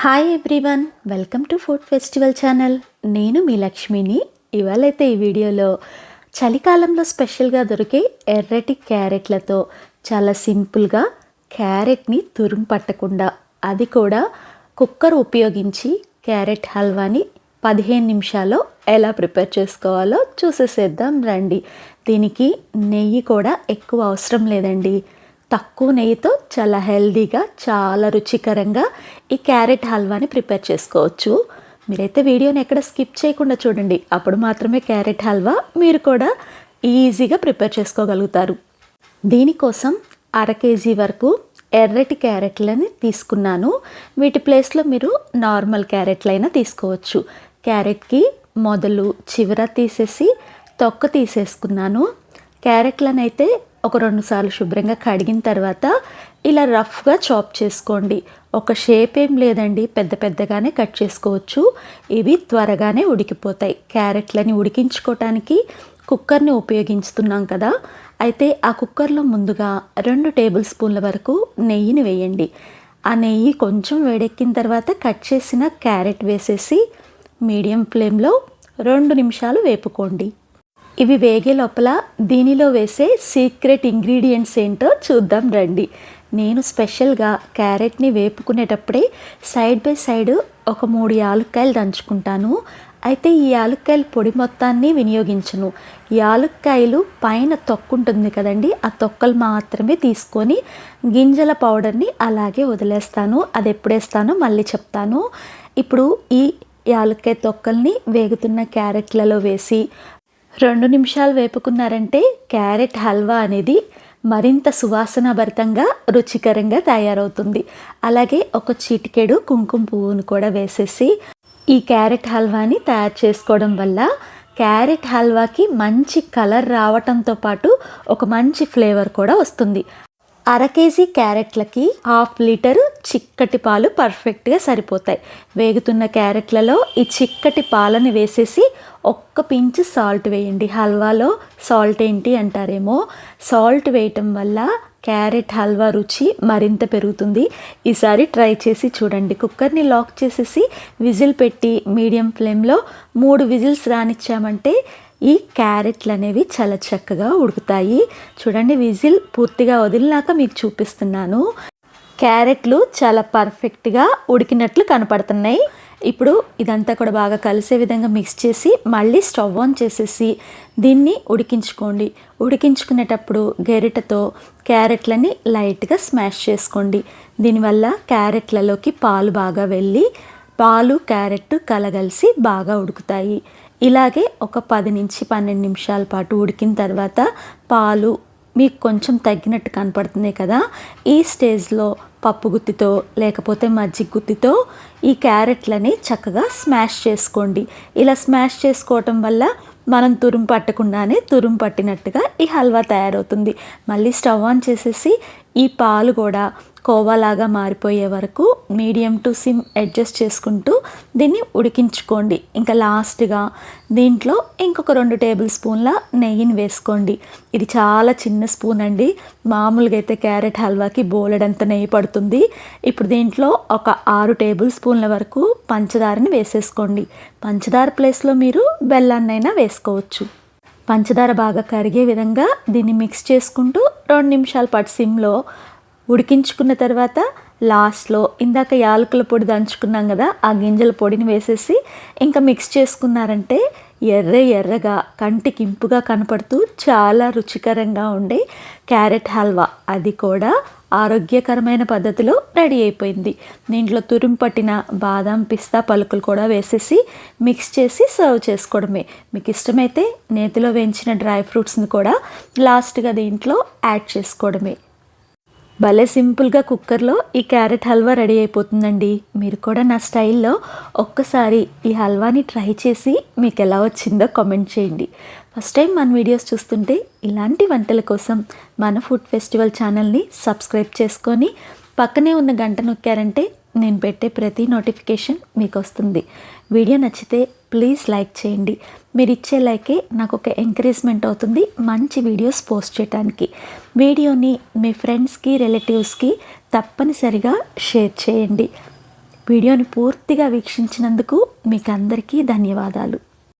Hi everyone, welcome to food festival channel. నేను మీ లక్ష్మిని. ఇవాళైతే ఈ వీడియోలో చలికాలంలో స్పెషల్గా దొరికే ఎర్రటి క్యారెట్లతో చాలా సింపుల్గా క్యారెట్ని తురుము పట్టకుండా, అది కూడా కుక్కర్ ఉపయోగించి క్యారెట్ హల్వాని 15 నిమిషాల్లో ఎలా ప్రిపేర్ చేసుకోవాలో చూసేసేద్దాం రండి. దీనికి నెయ్యి కూడా ఎక్కువ అవసరం లేదండి. తక్కువ నెయ్యితో చాలా హెల్దీగా, చాలా రుచికరంగా ఈ క్యారెట్ హల్వాని ప్రిపేర్ చేసుకోవచ్చు. మీరైతే వీడియోని ఎక్కడ స్కిప్ చేయకుండా చూడండి. అప్పుడు మాత్రమే క్యారెట్ హల్వా మీరు కూడా ఈజీగా ప్రిపేర్ చేసుకోగలుగుతారు. దీనికోసం 1/2 కేజీ వరకు ఎర్రటి క్యారెట్లని తీసుకున్నాను. వీటి ప్లేస్లో మీరు నార్మల్ క్యారెట్లైనా తీసుకోవచ్చు. క్యారెట్కి మొదలు చివర తీసేసి తొక్క తీసేసుకున్నాను. క్యారెట్లను అయితే ఒక 2 సార్లు శుభ్రంగా కడిగిన తర్వాత ఇలా రఫ్గా చాప్ చేసుకోండి. ఒక షేప్ ఏం లేదండి, పెద్ద పెద్దగానే కట్ చేసుకోవచ్చు. ఇవి త్వరగానే ఉడికిపోతాయి. క్యారెట్లని ఉడికించుకోవటానికి కుక్కర్ని ఉపయోగిస్తున్నాం కదా, అయితే ఆ కుక్కర్లో ముందుగా 2 టేబుల్ స్పూన్ల వరకు నెయ్యిని వేయండి. ఆ నెయ్యి కొంచెం వేడెక్కిన తర్వాత కట్ చేసిన క్యారెట్ వేసేసి మీడియం ఫ్లేమ్లో 2 నిమిషాలు వేపుకోండి. ఇవి వేగే లోపల దీనిలో వేసే సీక్రెట్ ఇంగ్రీడియంట్స్ ఏంటో చూద్దాం రండి. నేను స్పెషల్గా క్యారెట్ని వేపుకునేటప్పుడే సైడ్ బై సైడ్ ఒక 3 యాలుక్కాయలు దంచుకుంటాను. అయితే ఈ యాలుక్కాయల పొడి మొత్తాన్ని వినియోగించను. యాలుక్కాయలు పైన తొక్కు ఉంటుంది కదండి, ఆ తొక్కలు మాత్రమే తీసుకొని గింజల పౌడర్ని అలాగే వదిలేస్తాను. అది ఎప్పుడేస్తానో మళ్ళీ చెప్తాను. ఇప్పుడు ఈ యాలుక్కాయ తొక్కల్ని వేగుతున్న క్యారెట్లలో వేసి 2 నిమిషాలు వేపుకున్నారంటే క్యారెట్ హల్వా అనేది మరింత సువాసనాభరితంగా, రుచికరంగా తయారవుతుంది. అలాగే ఒక చిటికెడు కుంకుమ పువ్వును కూడా వేసేసి ఈ క్యారెట్ హల్వాని తయారు చేసుకోవడం వల్ల క్యారెట్ హల్వాకి మంచి కలర్ రావటంతో పాటు ఒక మంచి ఫ్లేవర్ కూడా వస్తుంది. 1/2 కేజీ క్యారెట్లకి 1/2 లీటరు చిక్కటి పాలు పర్ఫెక్ట్గా సరిపోతాయి. వేగుతున్న క్యారెట్లలో ఈ చిక్కటి పాలని వేసేసి ఒక్క పించ్ సాల్ట్ వేయండి. హల్వాలో సాల్ట్ ఏంటి అంటారేమో, సాల్ట్ వేయటం వల్ల క్యారెట్ హల్వా రుచి మరింత పెరుగుతుంది. ఈసారి ట్రై చేసి చూడండి. కుక్కర్ని లాక్ చేసేసి విజిల్ పెట్టి మీడియం ఫ్లేమ్లో 3 విజిల్స్ రానిచ్చామంటే ఈ క్యారెట్లు అనేవి చాలా చక్కగా ఉడుకుతాయి. చూడండి, విజిల్ పూర్తిగా వదిలినాక మీకు చూపిస్తున్నాను. క్యారెట్లు చాలా పర్ఫెక్ట్గా ఉడికినట్లు కనపడుతున్నాయి. ఇప్పుడు ఇదంతా కూడా బాగా కలిసే విధంగా మిక్స్ చేసి మళ్ళీ స్టవ్ ఆన్ చేసేసి దీన్ని ఉడికించుకోండి. ఉడికించుకునేటప్పుడు గరిటెతో క్యారెట్లని లైట్గా స్మాష్ చేసుకోండి. దీనివల్ల క్యారెట్లలోకి పాలు బాగా వెళ్ళి పాలు క్యారెట్ కలగలిసి బాగా ఉడుకుతాయి. ఇలాగే ఒక 10 నుంచి 12 నిమిషాల పాటు ఉడికిన తర్వాత పాలు మీకు కొంచెం తగ్గినట్టు కనపడుతున్నాయి కదా, ఈ స్టేజ్లో పప్పు గుత్తితో లేకపోతే మజ్జిగ గుత్తితో ఈ క్యారెట్లని చక్కగా స్మాష్ చేసుకోండి. ఇలా స్మాష్ చేసుకోవటం వల్ల మనం తురుము పట్టకుండానే తురుము పట్టినట్టుగా ఈ హల్వా తయారవుతుంది. మళ్ళీ స్టవ్ ఆన్ చేసేసి ఈ పాలు కూడా కోవాలాగా మారిపోయే వరకు మీడియం టు సిమ్ అడ్జస్ట్ చేసుకుంటూ దీన్ని ఉడికించుకోండి. ఇంకా లాస్ట్గా దీంట్లో ఇంకొక 2 టేబుల్ స్పూన్ల నెయ్యిని వేసుకోండి. ఇది చాలా చిన్న స్పూన్ అండి. మామూలుగా అయితే క్యారెట్ హల్వాకి బోలెడంత నెయ్యి పడుతుంది. ఇప్పుడు దీంట్లో ఒక 6 టేబుల్ స్పూన్ల వరకు పంచదారని వేసేసుకోండి. పంచదార ప్లేస్లో మీరు బెల్లాన్నైనా వేసుకోవచ్చు. పంచదార బాగా కరిగే విధంగా దీన్ని మిక్స్ చేసుకుంటూ 2 నిమిషాల పాటు సిమ్లో ఉడికించుకున్న తర్వాత లాస్ట్లో ఇందాక యాలకుల పొడి దంచుకున్నాం కదా, ఆ గింజల పొడిని వేసేసి ఇంకా మిక్స్ చేసుకున్నారంటే ఎర్రగా కంటికి ఇంపుగా కనపడుతూ చాలా రుచికరంగా ఉండే క్యారెట్ హల్వా, అది కూడా ఆరోగ్యకరమైన పద్ధతిలో రెడీ అయిపోయింది. దీంట్లో తురుము పట్టిన బాదం, పిస్తా పలుకులు కూడా వేసేసి మిక్స్ చేసి సర్వ్ చేసుకోవడమే. మీకు ఇష్టమైతే నేతిలో వేయించిన డ్రై ఫ్రూట్స్ని కూడా లాస్ట్గా దీంట్లో యాడ్ చేసుకోవడమే. భలే సింపుల్గా కుక్కర్లో ఈ క్యారెట్ హల్వా రెడీ అయిపోతుందండి. మీరు కూడా నా స్టైల్లో ఒక్కసారి ఈ హల్వాని ట్రై చేసి మీకు ఎలా వచ్చిందో కామెంట్ చేయండి. ఫస్ట్ టైం మన వీడియోస్ చూస్తుంటే ఇలాంటి వంటల కోసం మన ఫుడ్ ఫెస్టివల్ ఛానల్ని సబ్స్క్రైబ్ చేసుకొని పక్కనే ఉన్న గంట నొక్కారంటే నేను పెట్టే ప్రతి నోటిఫికేషన్ మీకు వస్తుంది. వీడియో నచ్చితే ప్లీజ్ లైక్ చేయండి. మీరు ఇచ్చే లైకే నాకు ఒక ఎంకరేజ్మెంట్ అవుతుంది మంచి వీడియోస్ పోస్ట్ చేయడానికి. వీడియోని మీ ఫ్రెండ్స్కి, రిలేటివ్స్కి తప్పనిసరిగా షేర్ చేయండి. వీడియోని పూర్తిగా వీక్షించినందుకు మీకు అందరికీ ధన్యవాదాలు.